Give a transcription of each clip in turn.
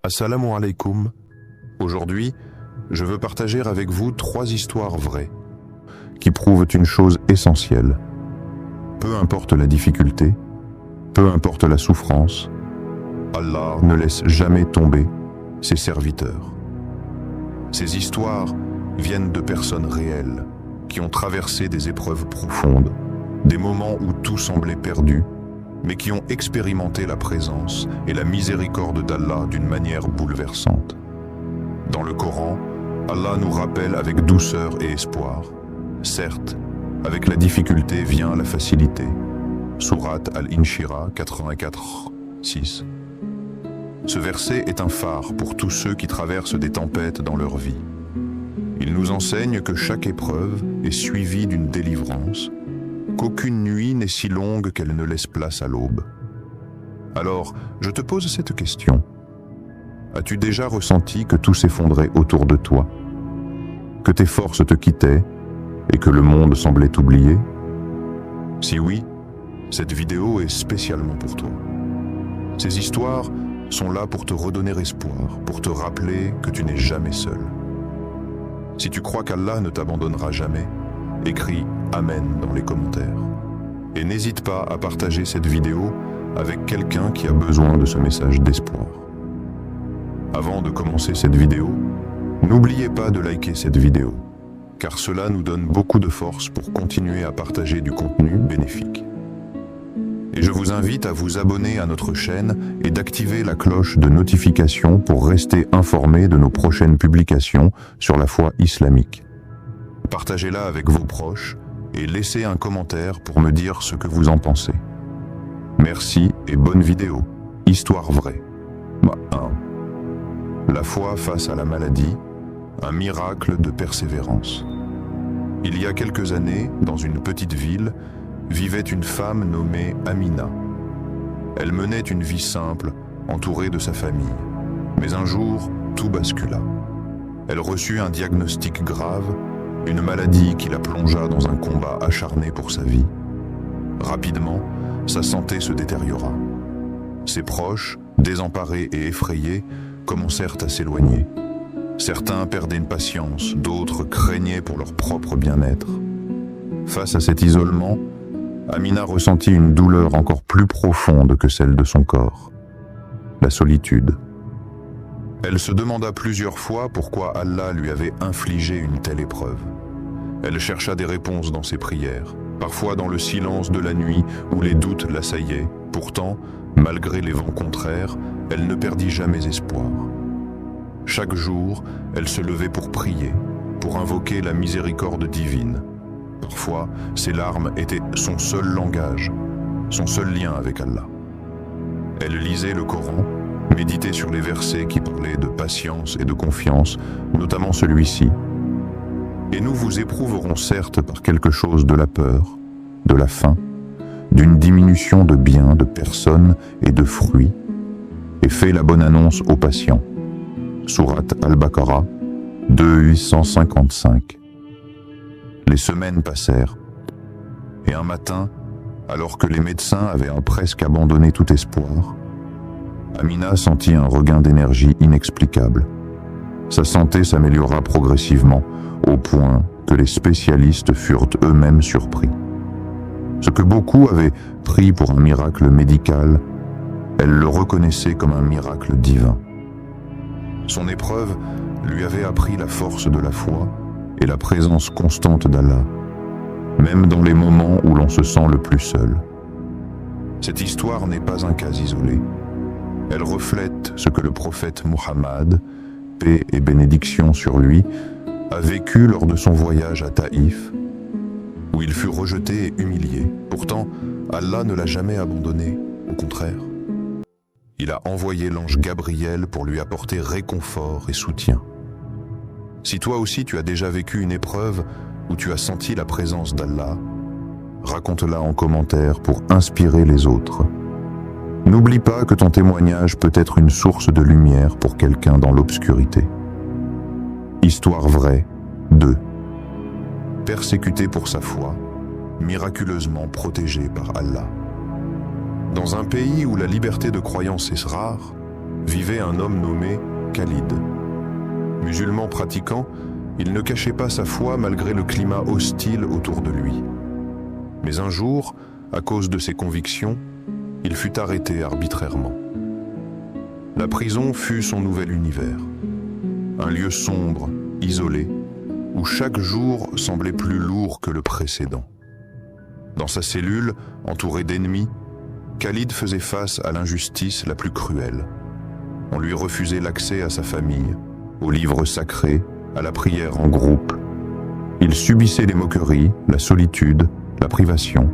Assalamu alaikum. Aujourd'hui, je veux partager avec vous 3 histoires vraies qui prouvent une chose essentielle. Peu importe la difficulté, peu importe la souffrance, Allah ne laisse jamais tomber ses serviteurs. Ces histoires viennent de personnes réelles qui ont traversé des épreuves profondes, des moments où tout semblait perdu, mais qui ont expérimenté la présence et la miséricorde d'Allah d'une manière bouleversante. Dans le Coran, Allah nous rappelle avec douceur et espoir. Certes, avec la difficulté vient la facilité. Sourate Al-Inshirah 84:6. Ce verset est un phare pour tous ceux qui traversent des tempêtes dans leur vie. Il nous enseigne que chaque épreuve est suivie d'une délivrance, qu'aucune nuit n'est si longue qu'elle ne laisse place à l'aube. Alors, je te pose cette question. As-tu déjà ressenti que tout s'effondrait autour de toi? Que tes forces te quittaient et que le monde semblait t'oublier? Si oui, cette vidéo est spécialement pour toi. Ces histoires sont là pour te redonner espoir, pour te rappeler que tu n'es jamais seul. Si tu crois qu'Allah ne t'abandonnera jamais, écris Amen dans les commentaires. Et n'hésite pas à partager cette vidéo avec quelqu'un qui a besoin de ce message d'espoir. Avant de commencer cette vidéo, n'oubliez pas de liker cette vidéo, car cela nous donne beaucoup de force pour continuer à partager du contenu bénéfique. Et je vous invite à vous abonner à notre chaîne et d'activer la cloche de notification pour rester informé de nos prochaines publications sur la foi islamique. Partagez-la avec vos proches et laissez un commentaire pour me dire ce que vous en pensez. Merci et bonne vidéo. Histoire vraie. 1. La foi face à la maladie, un miracle de persévérance. Il y a quelques années, dans une petite ville, vivait une femme nommée Amina. Elle menait une vie simple, entourée de sa famille. Mais un jour, tout bascula. Elle reçut un diagnostic grave, une maladie qui la plongea dans un combat acharné pour sa vie. Rapidement, sa santé se détériora. Ses proches, désemparés et effrayés, commencèrent à s'éloigner. Certains perdaient patience, d'autres craignaient pour leur propre bien-être. Face à cet isolement, Amina ressentit une douleur encore plus profonde que celle de son corps, la solitude. Elle se demanda plusieurs fois pourquoi Allah lui avait infligé une telle épreuve. Elle chercha des réponses dans ses prières, parfois dans le silence de la nuit où les doutes l'assaillaient. Pourtant, malgré les vents contraires, elle ne perdit jamais espoir. Chaque jour, elle se levait pour prier, pour invoquer la miséricorde divine. Parfois, ses larmes étaient son seul langage, son seul lien avec Allah. Elle lisait le Coran, méditait sur les versets qui parlaient de patience et de confiance, notamment celui-ci. Et nous vous éprouverons certes par quelque chose de la peur, de la faim, d'une diminution de biens, de personnes et de fruits, et fais la bonne annonce aux patients. Sourate Al-Baqarah 2:855. Les semaines passèrent, et un matin, alors que les médecins avaient presque abandonné tout espoir, Amina sentit un regain d'énergie inexplicable. Sa santé s'améliora progressivement, au point que les spécialistes furent eux-mêmes surpris. Ce que beaucoup avaient pris pour un miracle médical, elle le reconnaissait comme un miracle divin. Son épreuve lui avait appris la force de la foi et la présence constante d'Allah, même dans les moments où l'on se sent le plus seul. Cette histoire n'est pas un cas isolé. Elle reflète ce que le prophète Muhammad, paix et bénédiction sur lui, a vécu lors de son voyage à Taïf, où il fut rejeté et humilié. Pourtant, Allah ne l'a jamais abandonné, au contraire. Il a envoyé l'ange Gabriel pour lui apporter réconfort et soutien. Si toi aussi tu as déjà vécu une épreuve où tu as senti la présence d'Allah, raconte-la en commentaire pour inspirer les autres. N'oublie pas que ton témoignage peut être une source de lumière pour quelqu'un dans l'obscurité. Histoire vraie 2. Persécuté pour sa foi, miraculeusement protégé par Allah. Dans un pays où la liberté de croyance est rare, vivait un homme nommé Khalid. Musulman pratiquant, il ne cachait pas sa foi malgré le climat hostile autour de lui. Mais un jour, à cause de ses convictions, il fut arrêté arbitrairement. La prison fut son nouvel univers. Un lieu sombre, isolé, où chaque jour semblait plus lourd que le précédent. Dans sa cellule, entouré d'ennemis, Khalid faisait face à l'injustice la plus cruelle. On lui refusait l'accès à sa famille, aux livres sacrés, à la prière en groupe. Il subissait les moqueries, la solitude, la privation.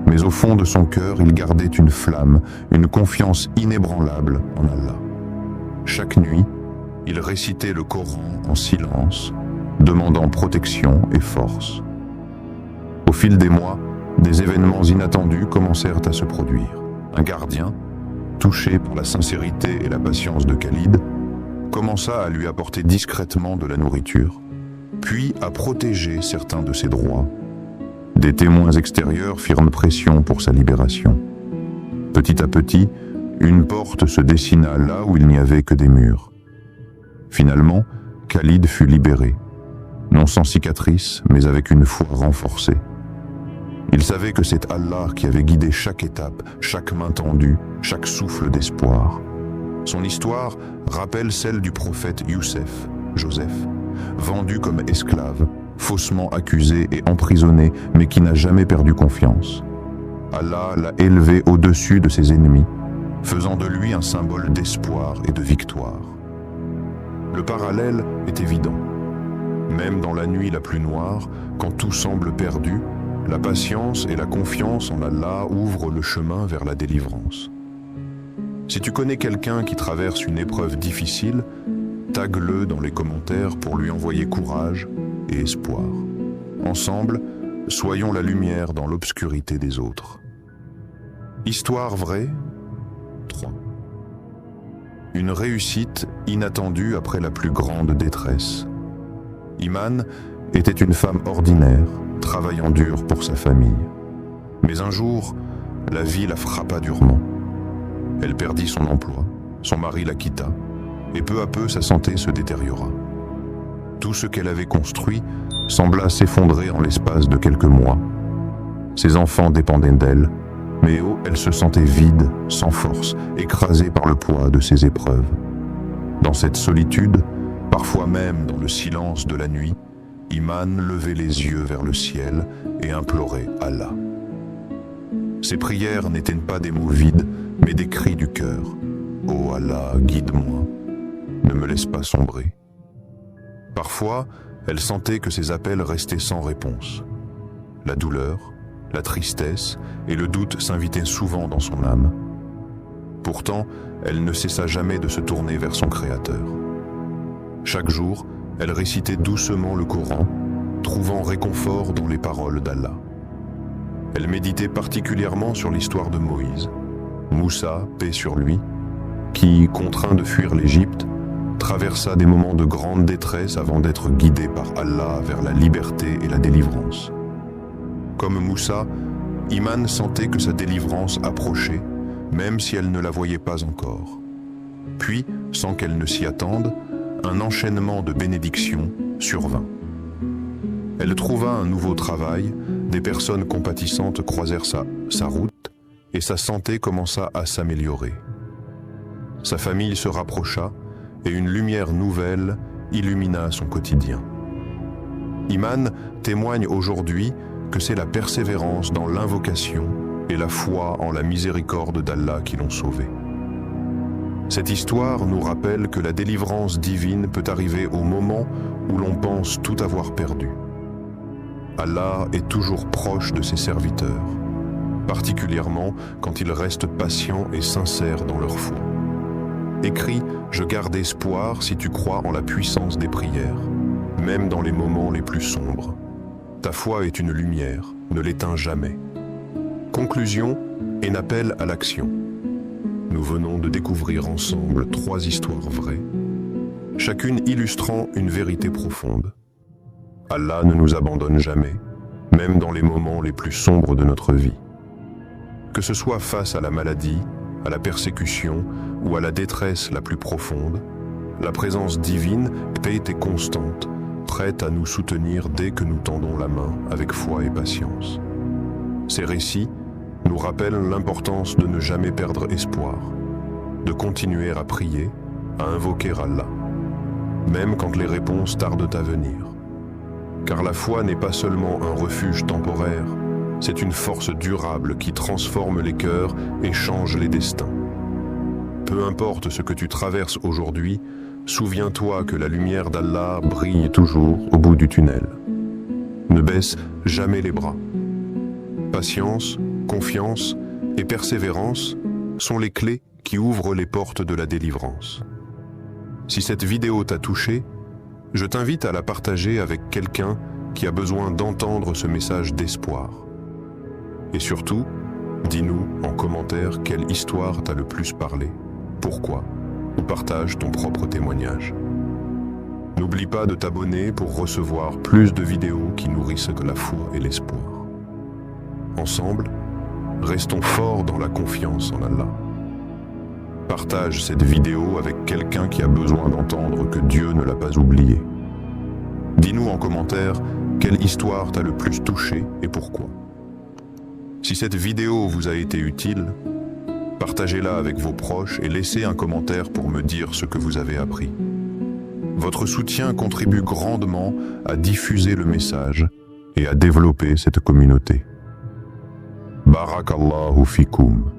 Mais au fond de son cœur, il gardait une flamme, une confiance inébranlable en Allah. Chaque nuit, il récitait le Coran en silence, demandant protection et force. Au fil des mois, des événements inattendus commencèrent à se produire. Un gardien, touché par la sincérité et la patience de Khalid, commença à lui apporter discrètement de la nourriture, puis à protéger certains de ses droits. Des témoins extérieurs firent pression pour sa libération. Petit à petit, une porte se dessina là où il n'y avait que des murs. Finalement, Khalid fut libéré, non sans cicatrices, mais avec une foi renforcée. Il savait que c'est Allah qui avait guidé chaque étape, chaque main tendue, chaque souffle d'espoir. Son histoire rappelle celle du prophète Joseph, vendu comme esclave, faussement accusé et emprisonné, mais qui n'a jamais perdu confiance. Allah l'a élevé au-dessus de ses ennemis, faisant de lui un symbole d'espoir et de victoire. Le parallèle est évident. Même dans la nuit la plus noire, quand tout semble perdu, la patience et la confiance en Allah ouvrent le chemin vers la délivrance. Si tu connais quelqu'un qui traverse une épreuve difficile, tague-le dans les commentaires pour lui envoyer courage et espoir. Ensemble, soyons la lumière dans l'obscurité des autres. Histoire vraie 3. Une réussite inattendue après la plus grande détresse. Iman était une femme ordinaire, travaillant dur pour sa famille. Mais un jour, la vie la frappa durement. Elle perdit son emploi, son mari la quitta, et peu à peu sa santé se détériora. Tout ce qu'elle avait construit sembla s'effondrer en l'espace de quelques mois. Ses enfants dépendaient d'elle, mais elle se sentait vide, sans force, écrasée par le poids de ses épreuves. Dans cette solitude, parfois même dans le silence de la nuit, Iman levait les yeux vers le ciel et implorait Allah. Ses prières n'étaient pas des mots vides, mais des cris du cœur. « Oh Allah, guide-moi, ne me laisse pas sombrer. » Parfois, elle sentait que ses appels restaient sans réponse. La douleur, la tristesse et le doute s'invitaient souvent dans son âme. Pourtant, elle ne cessa jamais de se tourner vers son Créateur. Chaque jour, elle récitait doucement le Coran, trouvant réconfort dans les paroles d'Allah. Elle méditait particulièrement sur l'histoire de Moïse, Moussa, paix sur lui, qui, contraint de fuir l'Égypte, traversa des moments de grande détresse avant d'être guidé par Allah vers la liberté et la délivrance. Comme Moussa, Iman sentait que sa délivrance approchait, même si elle ne la voyait pas encore. Puis, sans qu'elle ne s'y attende, un enchaînement de bénédictions survint. Elle trouva un nouveau travail, des personnes compatissantes croisèrent sa route, et sa santé commença à s'améliorer. Sa famille se rapprocha, et une lumière nouvelle illumina son quotidien. Iman témoigne aujourd'hui que c'est la persévérance dans l'invocation et la foi en la miséricorde d'Allah qui l'ont sauvée. Cette histoire nous rappelle que la délivrance divine peut arriver au moment où l'on pense tout avoir perdu. Allah est toujours proche de ses serviteurs, particulièrement quand ils restent patients et sincères dans leur foi. Écris « Je garde espoir si tu crois en la puissance des prières, même dans les moments les plus sombres. Ta foi est une lumière, ne l'éteins jamais. » Conclusion et appel à l'action. Nous venons de découvrir ensemble 3 histoires vraies, chacune illustrant une vérité profonde. Allah ne nous abandonne jamais, même dans les moments les plus sombres de notre vie. Que ce soit face à la maladie, à la persécution ou à la détresse la plus profonde, la présence divine est constante, prête à nous soutenir dès que nous tendons la main avec foi et patience. Ces récits nous rappellent l'importance de ne jamais perdre espoir, de continuer à prier, à invoquer Allah, même quand les réponses tardent à venir. Car la foi n'est pas seulement un refuge temporaire, c'est une force durable qui transforme les cœurs et change les destins. Peu importe ce que tu traverses aujourd'hui, souviens-toi que la lumière d'Allah brille toujours au bout du tunnel. Ne baisse jamais les bras. Patience, confiance et persévérance sont les clés qui ouvrent les portes de la délivrance. Si cette vidéo t'a touché, je t'invite à la partager avec quelqu'un qui a besoin d'entendre ce message d'espoir. Et surtout, dis-nous en commentaire quelle histoire t'a le plus parlé, pourquoi, ou partage ton propre témoignage. N'oublie pas de t'abonner pour recevoir plus de vidéos qui nourrissent de la foi et l'espoir. Ensemble, restons forts dans la confiance en Allah. Partage cette vidéo avec quelqu'un qui a besoin d'entendre que Dieu ne l'a pas oublié. Dis-nous en commentaire quelle histoire t'a le plus touché et pourquoi. Si cette vidéo vous a été utile, partagez-la avec vos proches et laissez un commentaire pour me dire ce que vous avez appris. Votre soutien contribue grandement à diffuser le message et à développer cette communauté. Barakallahu fikoum.